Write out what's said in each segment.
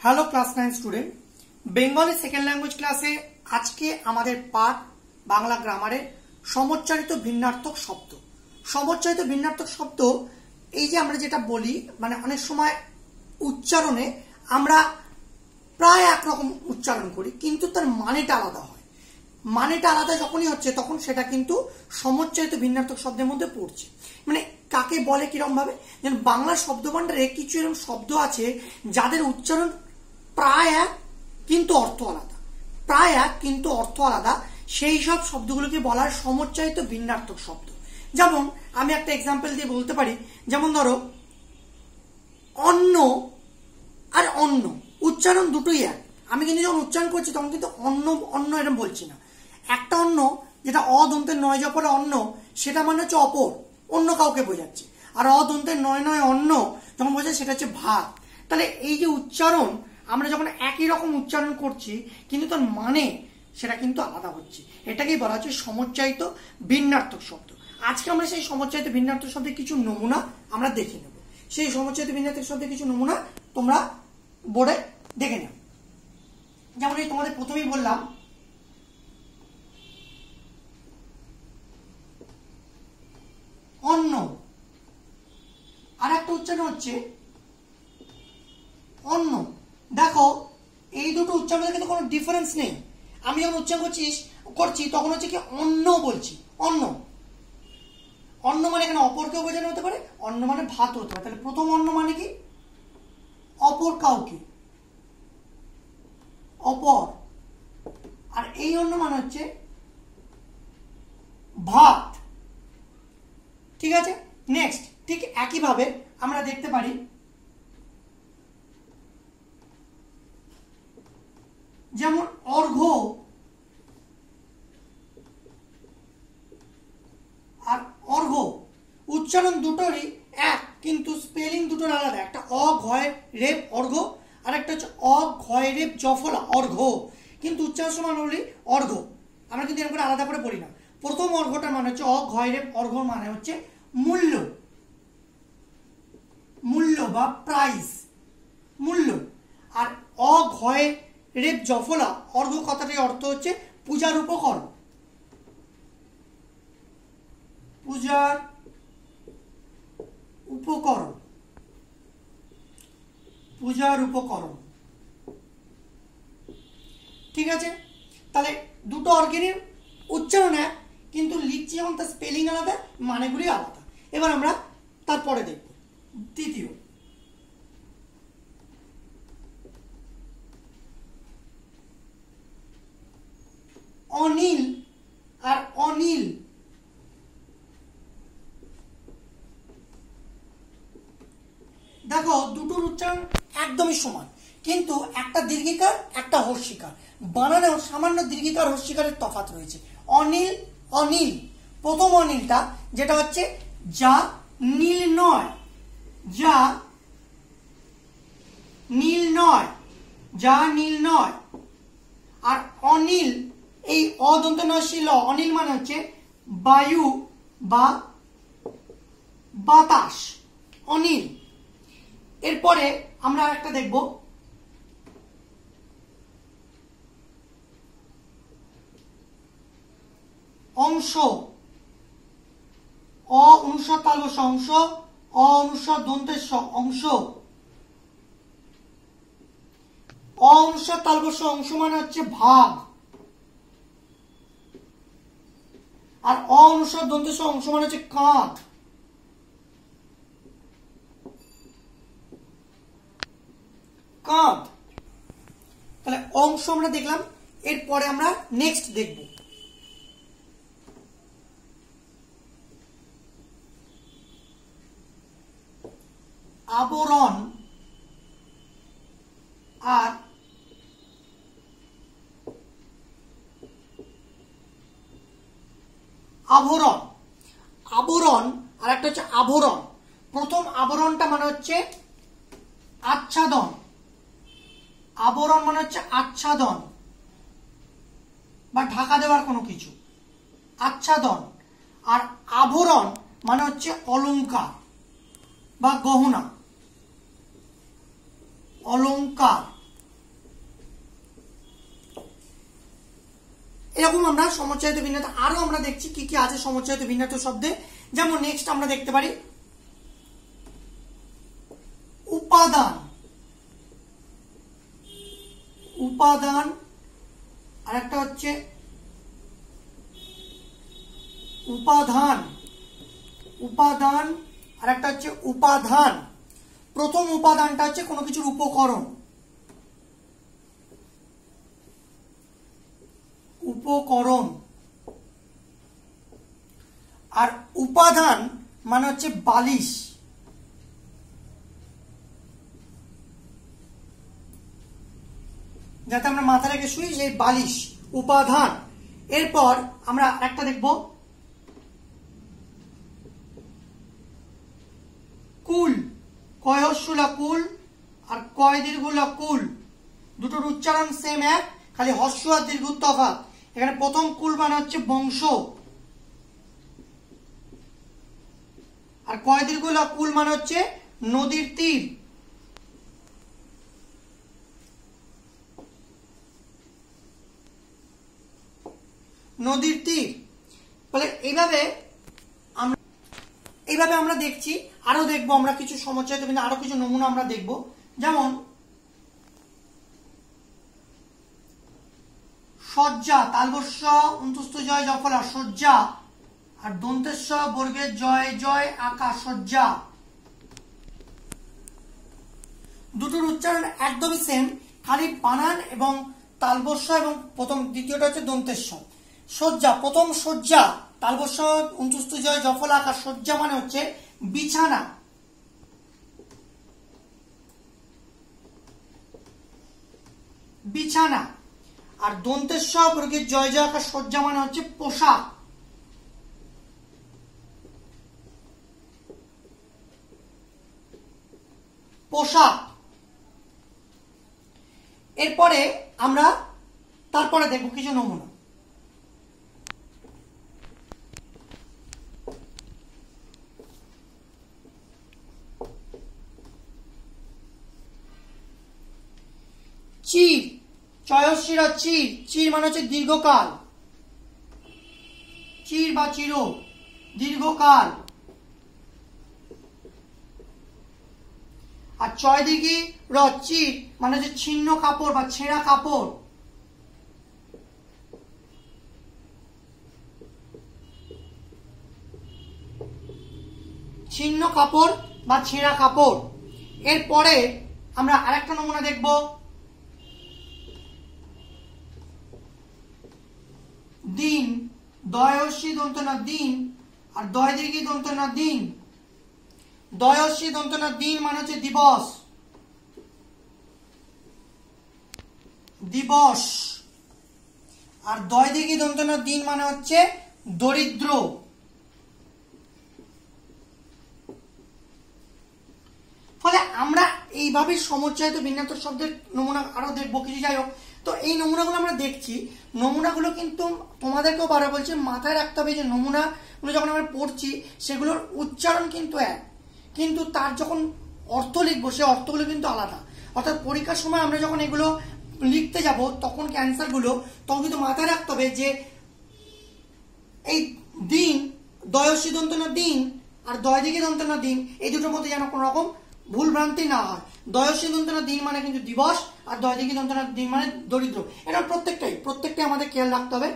Hello class 9 student, Bengali second language ক্লাসে আজকে আমাদের পাঠ বাংলা গ্রামারের সমচ্চারিত ভিন্নার্থক শব্দ। সমচ্চারিত ভিন্নার্থক শব্দ এই যে আমরা যেটা বলি, মানে অনেক সময় উচ্চারণে আমরা প্রায় একরকম উচ্চারণ করি কিন্তু তার মানেটা আলাদা হয়। মানেটা আলাদা যখনই হচ্ছে তখন সেটা কিন্তু সমচ্চারিত ভিন্নার্থক শব্দের মধ্যে পড়ছে। মানে কাকে বলে কিরকম ভাবে, যেমন বাংলা শব্দভাণ্ডারে কিছু এরকম শব্দ আছে যাদের উচ্চারণ প্রায় এক কিন্তু অর্থ আলাদা, প্রায় এক কিন্তু অর্থ আলাদা, সেই সব শব্দগুলোকে বলার সমচ্চারিত ভিন্নার্থক শব্দ। যেমন আমি একটা এক্সাম্পল দিয়ে বলতে পারি, যেমন ধরো অন্ন আর অন্য উচ্চারণ দুটোই এক, আমি কিন্তু যখন উচ্চারণ করছি তখন কিন্তু অন্ন অন্ন এরকম বলছি না। একটা অন্ন যেটা অদন্তের নয় জপরে অন্ন, সেটা মানে হচ্ছে অপর, অন্য কাউকে বোঝাচ্ছে। আর অদন্তের নয় নয় অন্ন যখন বোঝাচ্ছে সেটা হচ্ছে ভাত। তাহলে এই যে উচ্চারণ, আমরা যখন একই রকম উচ্চারণ করছি কিন্তু তার মানে সেটা কিন্তু আলাদা হচ্ছে, এটাকেই বলা হচ্ছে সমচ্চারিত ভিন্নার্থক শব্দ। আজকে আমরা সেই সমচ্চারিত ভিন্নার্থক শব্দের কিছু নমুনা আমরা দেখে নেব। সেই সমচ্চারিত ভিন্নার্থক শব্দের কিছু নমুনা তোমরা বোর্ডে দেখে নাও। যেমন এই তোমাদের প্রথমেই বললাম অন্ন, আর একটা উচ্চারণ হচ্ছে অন্য। দেখো এই দুটো উচ্চারণের কিন্তু কোনো ডিফারেন্স নেই। আমি যখন উচ্চারণ করছি তখন হচ্ছে কি অন্ন বলছি, অন্ন। অন্ন মানে এখানে অপরকেও বোঝানো হতে পারে, অন্ন মানে ভাত হতে পারে। তাহলে প্রথম অন্ন মানে কি অপর কাউকে, অপর। আর এই অন্ন মানে হচ্ছে ভাত। ঠিক আছে, নেক্সট ঠিক একইভাবে আমরা দেখতে পারি যেমন অর্ঘ্য আর অর্ঘ্য, উচ্চারণ দুটোরই এক কিন্তু স্পেলিং দুটোর আলাদা। একটা অ ঘয় রেপ অর্ঘ্য, আর একটা হচ্ছে অ ঘয় রেপ জফলা অর্ঘ্য, কিন্তু উচ্চারণ সমান হলে অর্ঘ্য। আমরা কিন্তু এরকম করে আলাদা করে পড়ি না। প্রথম অর্ঘ্যটার মানে হচ্ছে অ ঘয় রেপ অর্ঘ্য মানে হচ্ছে মূল্য, মূল্য বা প্রাইস, মূল্য। আর অ ঘয় রেপ জফলা অর্ঘ্য কথাটির অর্থ হচ্ছে পূজার উপকরণ, পূজার উপকরণ, পূজার উপকরণ। ঠিক আছে, তাহলে দুটো অর্গেরই উচ্চারণ এক কিন্তু লিখছি যেমন তার স্পেলিং আলাদা, মানেগুলি আলাদা। এবার আমরা তারপরে দেখব দ্বিতীয় অনিল আর অনিল। দেখো দুটোর উচ্চারণ একদমই সমান কিন্তু একটা দীর্ঘিকার একটা হর্ষিকার, বানানে সামান্য দীর্ঘিকার হর্ষিকারের তফাৎ রয়েছে। অনিল অনিল, প্রথম অনিলটা যেটা হচ্ছে যা নীল নয়, যা নীল নয়, যা নীল নয়। আর অনিল এই অদন্ত নশীল অনিল মানে হচ্ছে বায়ু বা বাতাস, অনিল। এরপরে আমরা একটা দেখব অংশ, অ অনুস্বার তালব্য অংশ, অ অনুস্বার দন্তের অংশ। অ অনুস্বার তালব্য অংশ মানে হচ্ছে ভাগ, আর অ অনুস্বার দন্তের অংশ মানে হচ্ছে কাঁধ, কাঁধ। তাহলে অংশ আমরা দেখলাম, এরপরে আমরা নেক্সট দেখব আবরণ আর আভরণ। আবরণ আর একটা হচ্ছে আভরণ। প্রথম আবরণটা মানে হচ্ছে আচ্ছাদন, আবরণ মানে হচ্ছে আচ্ছাদন বা ঢাকা দেওয়ার কোনো কিছু, আচ্ছাদন। আর আভরণ মানে হচ্ছে অলংকার বা গহনা, অলংকার। এরকম আমরা সমুচ্চায়িত ভিন্নার্থক আরো আমরা দেখছি কি কি আছে সমুচ্চায়িত ভিন্নার্থক শব্দে। যেমন নেক্সট আমরা দেখতে পারি উপাদান, উপাদান, আর একটা হচ্ছে উপাদান, উপাদান, আর একটা হচ্ছে উপাদান। প্রথম উপাদানটা হচ্ছে কোনো কিছুর উপকরণ, উপকরণ, আর উপাদান মানে হচ্ছে বালিশ, যাতে আমরা মাথা রেখে শুই সেই বালিশ উপাদান। এরপর আমরা একটা দেখব কুল, কয়হস্যুলা কুল আর কয় দীর্ঘলা কুল, দুটোর উচ্চারণ সেম এক, খালি হস্য আর দীর্ঘ তফাৎ। এখানে প্রথম কুল মানে হচ্ছে বংশ, আর কয় দীর্ঘলা কুল মানে হচ্ছে নদীর তীর। নদীর তীর বলে এইভাবে আমরা দেখছি। আরো দেখবো আমরা কিছু সমুচ্চায়িত ভিন্ন আরো কিছু নমুনা আমরা দেখব। যেমন সজ্জা, তালবস্য অন্তস্থ জয় জফলা সজ্জা, আর দন্তেশ্ব বর্গের জয় জয় আকা সজ্জা। দুটোর উচ্চারণ একদমই সেম, খালি বানান এবং তালবস্য এবং প্রথম দ্বিতীয়টা হচ্ছে দন্তেশ্ব। সজ্জা, প্রথম সজ্জা তালবস্য অন্তস্থ জয় জফলা আকা সজ্জা মানে হচ্ছে বিছানা, বিছানা। আর দন্তেশ্ব বর্গের জয় জয় আকা সজ্জা মানে হচ্ছে পোশাক, পোশাক। এরপরে আমরা তারপরে দেখব কিছু নমুনা। চির, চয়স্বীরা চির, চির মানে হচ্ছে দীর্ঘকাল, চির বা চির দীর্ঘকাল। আর চয় দিঘি র চির মানে হচ্ছে ছিন্ন কাপড় বা ছেঁড়া কাপড়। ছিন্ন কাপড় বা ছেঁড়া কাপড়। এরপরে আমরা আরেকটা নমুনা দেখব। দিন, দয়স্যি দন্ত না দিন আর দয় দীর্ঘি দন্ত না দিন। দয়স্যি দন্ত না দিন মানে হচ্ছে দিবস, দিবস। আর দয় দীর্ঘি দন্ত না দিন মানে হচ্ছে দরিদ্র। ফলে আমরা এইভাবে সমুচ্চায়িত ভিন্নার্থক শব্দের নমুনা আরো দেখবো কিছু। যাই হোক, তো এই নমুনাগুলো আমরা দেখছি। নমুনাগুলো কিন্তু তোমাদেরকেও বারবার বলছি মাথায় রাখতে হবে যে নমুনাগুলো যখন আমরা পড়ছি সেগুলোর উচ্চারণ কিন্তু এক, কিন্তু তার যখন অর্থ লিখবো সে অর্থগুলো কিন্তু আলাদা। অর্থাৎ পরীক্ষার সময় আমরা যখন এগুলো লিখতে যাব তখন অ্যান্সারগুলো তখন কিন্তু মাথায় রাখতে হবে যে এই দিন, দয়স্যি দন্ত না দিন আর দয় দিঘি দন্ত না দিন, এই দুটোর মধ্যে যেন কোনো রকম ভুল ভ্রান্তি না হয়। দয়স্যি দন্ত না দিন মানে কিন্তু দিবস আর দয় দিঘি দন্ত না দিন মানে দরিদ্র। এটা প্রত্যেকটাই আমাদের খেয়াল রাখতে হবে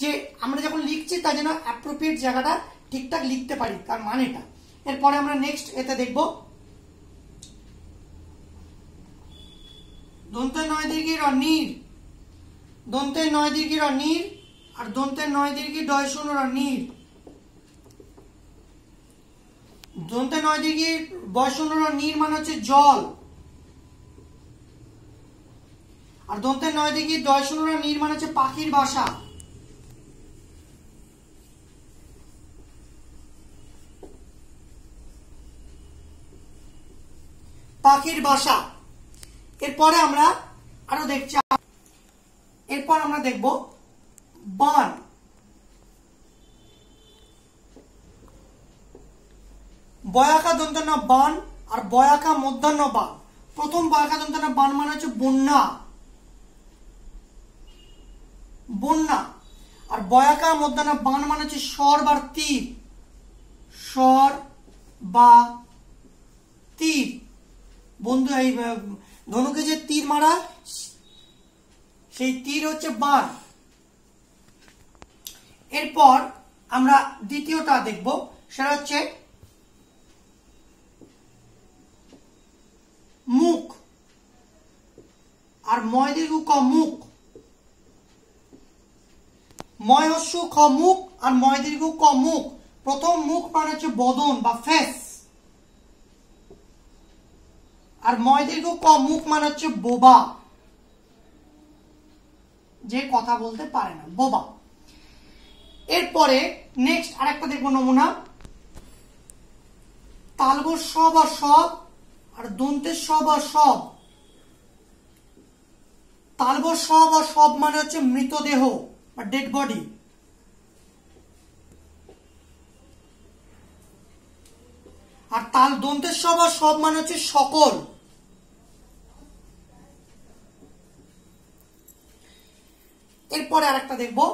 যে আমরা যখন লিখছি তা যেন অ্যাপ্রোপ্রিয়েট জায়গাটা ঠিকঠাক লিখতে পারি, তার মানেটা। এরপরে আমরা নেক্সট এতে দেখব দন্তের নয় দীর্ঘি র নীর, দন্তের নয় দীর্ঘি র নীর আর দন্তের নয় দীর্ঘি ডয় শূন্য র নীর। দন্তের নয় দীর্ঘি বয় শূন্য র নীর মানে হচ্ছে জল, আর দন্তের নয় দীর্ঘি ডয় শূন্য র নীর মানে হচ্ছে পাখির বাসা। পাখির বাসা। এরপরে আমরা আরো দেখছি, এরপর আমরা দেখব বান। বয়াকা দন্তন্য বান আর বয়াকা মধ্যাহ্ন বান। প্রথম বয়াকা দন্তন্য বান মানে হচ্ছে বন্যা, বন্যা। বয়াকার মধ্যাহ্ন বান মানে হচ্ছে স্বর বা তীর, স্বর বা তীর। বন্ধু এই ধনুকে যে তীর মারা সেই তীর হচ্ছে বান। এরপর আমরা দ্বিতীয়টা দেখব, সেটা হচ্ছে মুখ। আর ময় দীর্ঘ ক মুখ, ময় হস্য খ মুখ আর ময় দীর্ঘ ক মুখ। প্রথম মুখ মানে হচ্ছে বদন বা ফেস, আর ময় দীর্ঘ ক মুখ মানে হচ্ছে বোবা, যে কথা বলতে পারে না, বোবা। এরপরে নেক্সট আরেকটা দেখবো নমুনা, তালব স বা সব আর দন্তের স বা সব। তালব স বা সব মানে হচ্ছে মৃতদেহ বা ডেড বডি, আর তাল দন্তের স বা সব মানে হচ্ছে সকল। এরপরে আরেকটা দেখবো,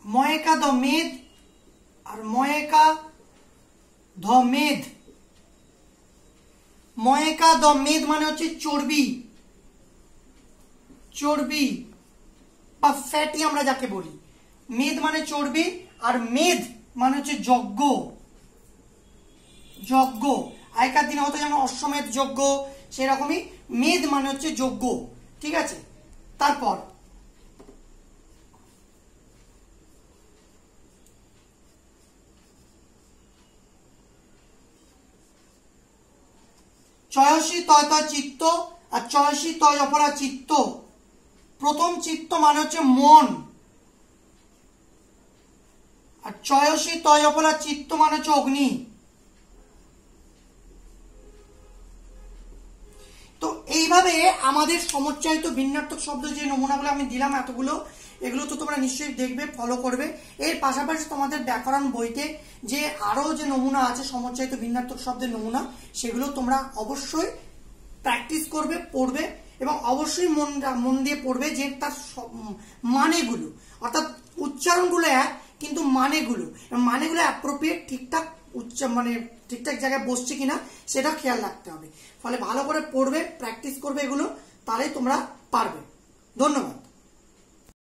ময়েকা দ মেদ আর ময়েকা ধ মেদ। ময়েকা দ মেদ মানে হচ্ছে চর্বি, চর্বি বা ফ্যাটি আমরা যাকে বলি। মেদ মানে চর্বি আর মেদ মানে হচ্ছে যজ্ঞ, যজ্ঞ। আগেকার দিনে হতো যেমন অশ্বমেধ যজ্ঞ, সেরকমই মেদ মানে হচ্ছে যজ্ঞ, ঠিক আছে। তারপর চয়সী তয় তয় চিত্ত আর চয়সী তয় অপরা চিত্ত। প্রথম চিত্ত মানে হচ্ছে মন, আর চয়সী তয় অপরা চিত্ত মানে হচ্ছে অগ্নি। তো এইভাবে আমাদের সমুচ্চারিত ভিন্নার্থক শব্দ যে নমুনাগুলো আমি দিলাম এতগুলো, এগুলো তো তোমরা নিশ্চয়ই দেখবে, ফলো করবে। এর পাশাপাশি তোমাদের ব্যাকরণ বইতে যে আরো যে নমুনা আছে সমুচ্চারিত ভিন্নার্থক শব্দের নমুনা, সেগুলো তোমরা অবশ্যই প্র্যাকটিস করবে, পড়বে, এবং অবশ্যই মন দিয়ে পড়বে যে তার মানেগুলো, অর্থাৎ উচ্চারণগুলো এক কিন্তু মানেগুলো অ্যাপ্রোপ্রিয়েট ঠিকঠাক মানে ঠিকঠাক জায়গায় বসছে কিনা সেটা খেয়াল রাখতে হবে। ফলে ভালো করে পড়বে, প্র্যাকটিস করবে এগুলো, তাহলে তোমরা পারবে। ধন্যবাদ।